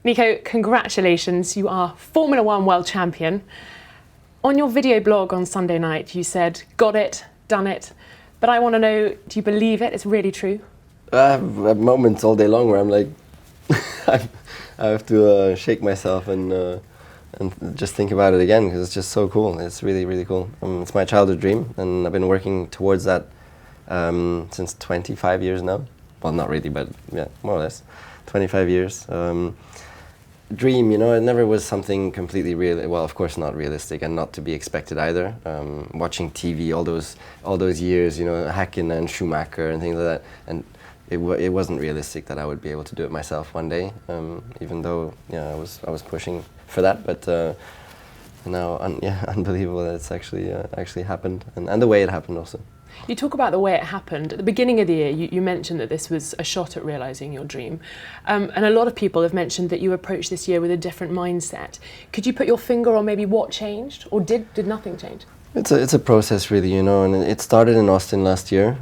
Nico, congratulations, you are Formula One world champion. On your video blog on Sunday night, you said, got it, done it. But I want to know, do you believe it? It's really true? I have moments all day long where I'm like, I have to shake myself and just think about it again, because it's just so cool. It's really, really cool. It's my childhood dream, and I've been working towards that since 25 years now. Well, not really, but yeah, more or less. 25 years. Dream, it never was something completely real. Well, of course not realistic and not to be expected either. Watching TV all those years, Häkkinen and Schumacher and things like that, and it wasn't realistic that I would be able to do it myself one day. Even though I was pushing for that, but now unbelievable that it's actually happened, and the way it happened also. You talk about the way it happened. At the beginning of the year, you mentioned that this was a shot at realising your dream. And a lot of people have mentioned that you approached this year with a different mindset. Could you put your finger on maybe what changed, or did nothing change? It's a process, really, and it started in Austin last year,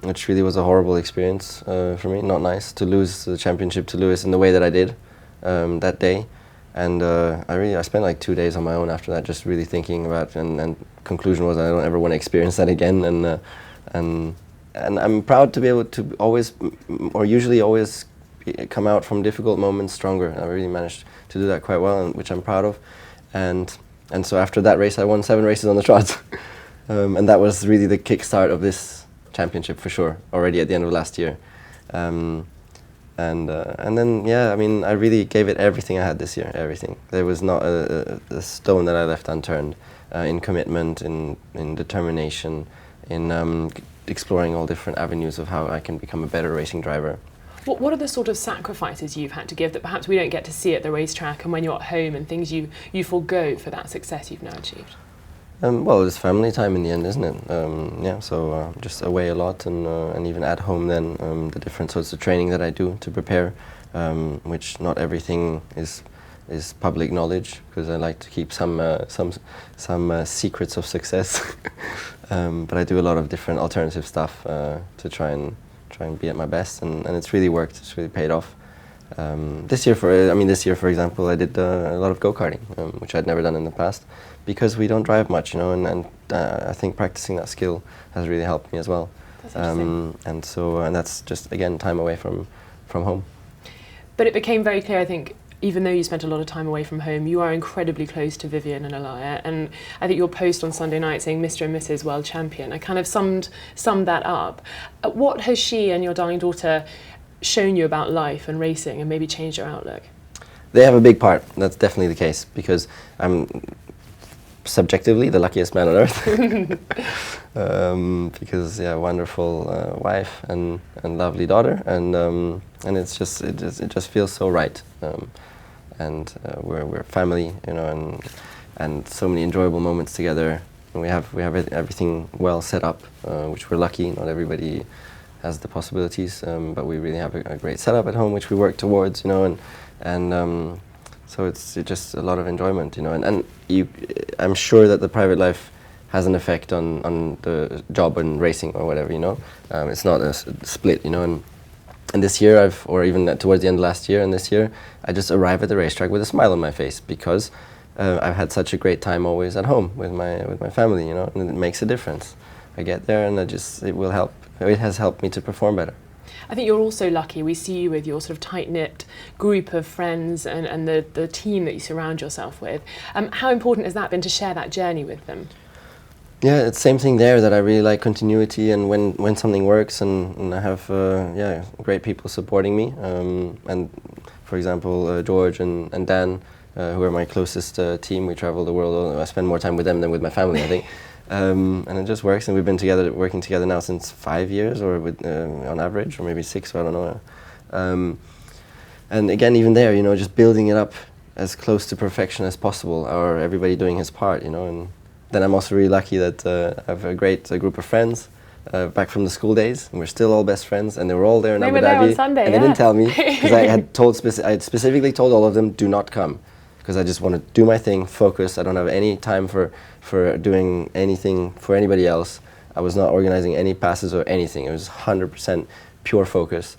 which really was a horrible experience for me. Not nice to lose the championship to Lewis in the way that I did that day. And I spent like 2 days on my own after that, just really thinking about, and conclusion was I don't ever want to experience that again. And I'm proud to be able to always, or usually always, come out from difficult moments stronger. I really managed to do that quite well, and which I'm proud of. And so after that race, I won 7 races on the trot, and that was really the kickstart of this championship for sure. Already at the end of last year. And then, I really gave it everything I had this year, everything. There was not a stone that I left unturned in commitment, in determination, in exploring all different avenues of how I can become a better racing driver. What are the sort of sacrifices you've had to give that perhaps we don't get to see at the racetrack, and when you're at home, and things you forego for that success you've now achieved? Well, it's family time in the end, isn't it? So just away a lot, and even at home then, the different sorts of training that I do to prepare, which not everything is public knowledge, because I like to keep some secrets of success. But I do a lot of different alternative stuff to try and be at my best, and it's really worked. It's really paid off. This year, for example, I did a lot of go-karting, which I'd never done in the past, because we don't drive much, and I think practicing that skill has really helped me as well. That's interesting. And that's just, again, time away from home. But it became very clear, I think, even though you spent a lot of time away from home, you are incredibly close to Vivian and Alaya. And I think your post on Sunday night saying Mr. and Mrs. World Champion, I kind of summed that up. What has she and your darling daughter shown you about life and racing, and maybe changed your outlook? They have a big part. That's definitely the case, because I'm subjectively the luckiest man on earth. Because wonderful wife and lovely daughter, and it just feels so right. And we're family, and so many enjoyable moments together. And we have everything well set up, which we're lucky. Not everybody has the possibilities, but we really have a great setup at home, which we work towards, and so it's just a lot of enjoyment, and I'm sure that the private life has an effect on the job and racing or whatever, it's not a split, and this year or even towards the end of last year and this year, I just arrive at the racetrack with a smile on my face, because I've had such a great time always at home with my family, and it makes a difference. I get there, and it will help. It has helped me to perform better. I think you're also lucky. We see you with your sort of tight-knit group of friends and the team that you surround yourself with. How important has that been to share that journey with them? Yeah, it's the same thing there, that I really like continuity, and when something works, and I have great people supporting me. And for example, George and Dan, who are my closest team. We travel the world. I spend more time with them than with my family, I think. And it just works, and we've been working together now since 5 years, or on average, or maybe 6, I don't know. And again, even there, just building it up as close to perfection as possible, or everybody doing his part, and then I'm also really lucky that I have a great group of friends back from the school days, and we're still all best friends, and they were all there in Abu Dhabi, there on Sunday, and they didn't tell me, because I had specifically told all of them, do not come, because I just want to do my thing, focus. I don't have any time for doing anything for anybody else. I was not organizing any passes or anything. It was 100% pure focus.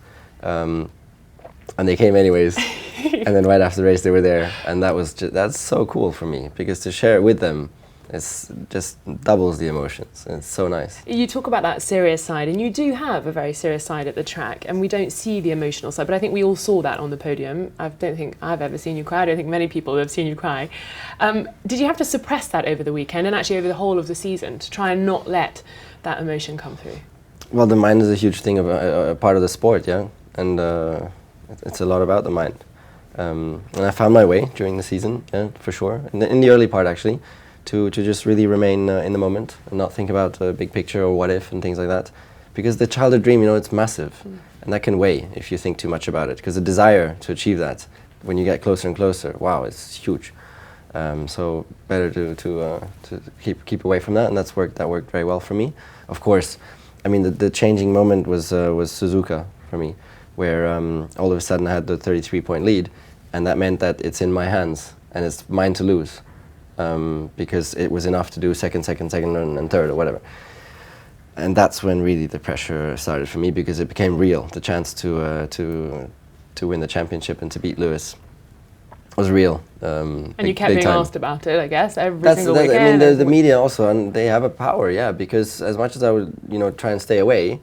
and they came anyways. And then right after the race, they were there, and that's so cool for me, because to share it with them, it's just doubles the emotions, and it's so nice. You talk about that serious side, and you do have a very serious side at the track, and we don't see the emotional side, but I think we all saw that on the podium. I don't think I've ever seen you cry. I don't think many people have seen you cry. Did you have to suppress that over the weekend and actually over the whole of the season to try and not let that emotion come through? Well, the mind is a huge thing, a part of the sport, yeah, and it's a lot about the mind. And I found my way during the season, yeah, for sure, in the early part actually, to just really remain in the moment and not think about a big picture or what if and things like that. Because the childhood dream, it's massive, and that can weigh if you think too much about it. Because the desire to achieve that, when you get closer and closer, wow, it's huge. So better to keep away from that, and that worked very well for me. Of course, I mean the changing moment was Suzuka for me, where all of a sudden I had the 33-point lead, and that meant that it's in my hands and it's mine to lose, because it was enough to do second, and third or whatever. And that's when really the pressure started for me, because it became real. The chance to win the championship and to beat Lewis was real. And you kept being asked about it, I guess, every single weekend. I mean, the media also, and they have a power, yeah, because as much as I would, try and stay away,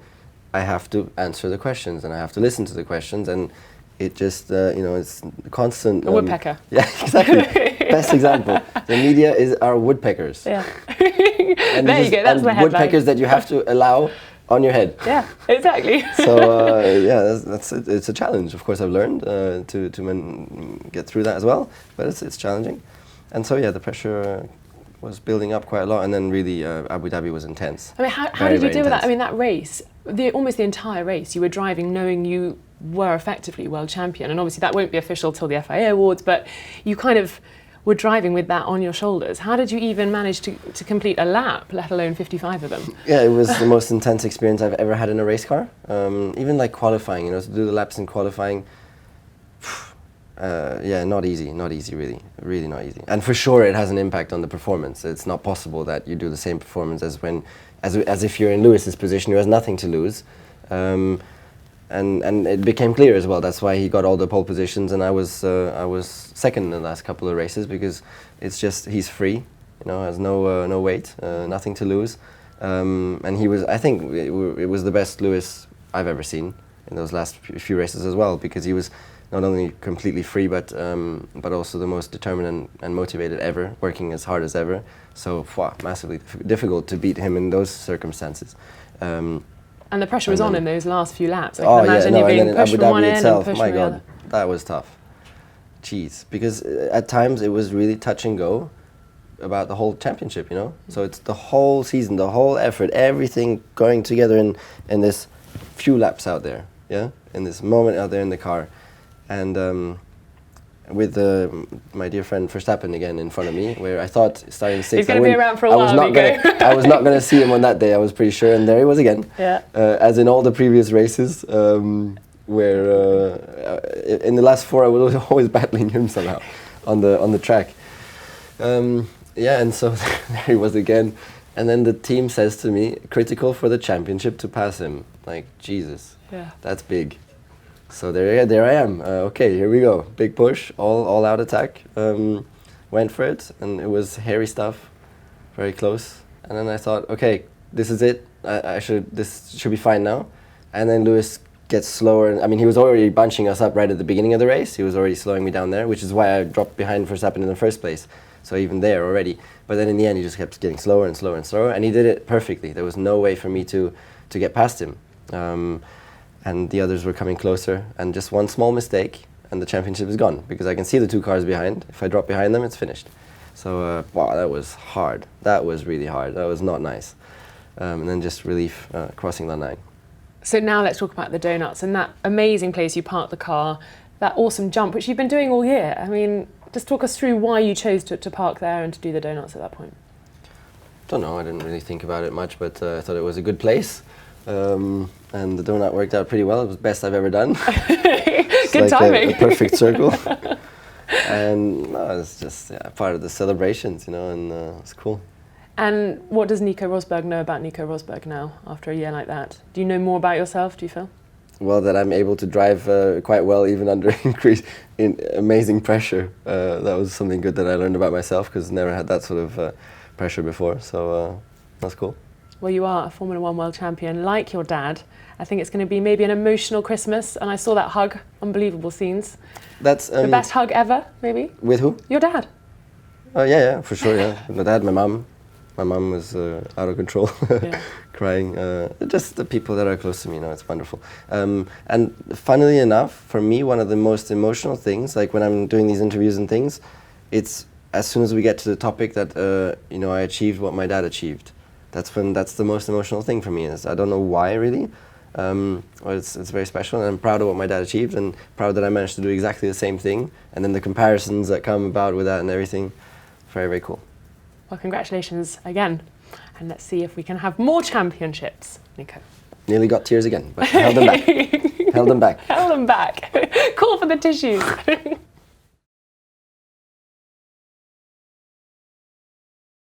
I have to answer the questions and I have to listen to the questions, and it just, it's constant. A woodpecker. Yeah, exactly. Best example. The media are woodpeckers. Yeah. And there you go, that's my headline. Woodpeckers that you have to allow on your head. Yeah, exactly. So it's a challenge. Of course, I've learned to get through that as well, but it's challenging. And so the pressure was building up quite a lot, and then really Abu Dhabi was intense. I mean, how did you deal with that? I mean, that race, almost the entire race, you were driving knowing you were effectively world champion, and obviously that won't be official till the FIA Awards, but you kind of were driving with that on your shoulders. How did you even manage to complete a lap, let alone 55 of them? Yeah, it was the most intense experience I've ever had in a race car. Even like qualifying, to do the laps in qualifying, not easy, really not easy. And for sure it has an impact on the performance. It's not possible that you do the same performance as if you're in Lewis's position, who has nothing to lose. And it became clear as well. That's why he got all the pole positions, and I was second in the last couple of races, because it's just he's free, has no weight, nothing to lose, and he was. I think it was the best Lewis I've ever seen in those last few races as well, because he was not only completely free, but also the most determined and motivated ever, working as hard as ever. So massively difficult to beat him in those circumstances. And the pressure was on in those last few laps. I can imagine you being pushed from one end and pushed from the other. That was tough. Jeez, because at times it was really touch and go about the whole championship, So it's the whole season, the whole effort, everything going together in this few laps out there, yeah? In this moment out there in the car. And with my dear friend Verstappen again in front of me, where I thought starting sixth, he's going to be around for a while. I was not going to see him on that day. I was pretty sure, and there he was again. Yeah. As in all the previous races, where in the last four I was always battling him somehow on the track. And so there he was again, and then the team says to me, critical for the championship to pass him. Like, Jesus, that's big. So there I am. Okay, here we go. Big push, all out attack. Went for it, and it was hairy stuff, very close. And then I thought, okay, this is it. This should be fine now. And then Lewis gets slower. And, I mean, he was already bunching us up right at the beginning of the race. He was already slowing me down there, which is why I dropped behind Verstappen in the first place. So even there already. But then in the end, he just kept getting slower and slower and slower, and he did it perfectly. There was no way for me to get past him. And the others were coming closer, and just one small mistake, and the championship is gone, because I can see the two cars behind. If I drop behind them, it's finished. So, that was hard. That was really hard. That was not nice. And then just relief crossing the line. So now let's talk about the donuts and that amazing place you parked the car, that awesome jump, which you've been doing all year. I mean, just talk us through why you chose to park there and to do the donuts at that point. Don't know. I didn't really think about it much, but I thought it was a good place. And the donut worked out pretty well. It was the best I've ever done. Good timing. A perfect circle. And it's just part of the celebrations, and it's cool. And what does Nico Rosberg know about Nico Rosberg now, after a year like that? Do you know more about yourself, do you feel? well, that I'm able to drive quite well even under amazing pressure. That was something good that I learned about myself, because never had that sort of pressure before. So that's cool. Well, you are a Formula One world champion, like your dad. I think it's going to be maybe an emotional Christmas, and I saw that hug, unbelievable scenes. That's the best hug ever, maybe? With who? Your dad. Oh yeah, for sure, yeah. My dad, my mum. My mum was out of control, crying. Just the people that are close to me, it's wonderful. And funnily enough, for me, one of the most emotional things, like when I'm doing these interviews and things, it's as soon as we get to the topic that, I achieved what my dad achieved. That's the most emotional thing for me. I don't know why, really. It's very special, and I'm proud of what my dad achieved, and proud that I managed to do exactly the same thing. And then the comparisons that come about with that and everything, very, very cool. Well, congratulations again, and let's see if we can have more championships, Nico. Nearly got tears again, but held them back. Held them back. Held them back. Call for the tissues.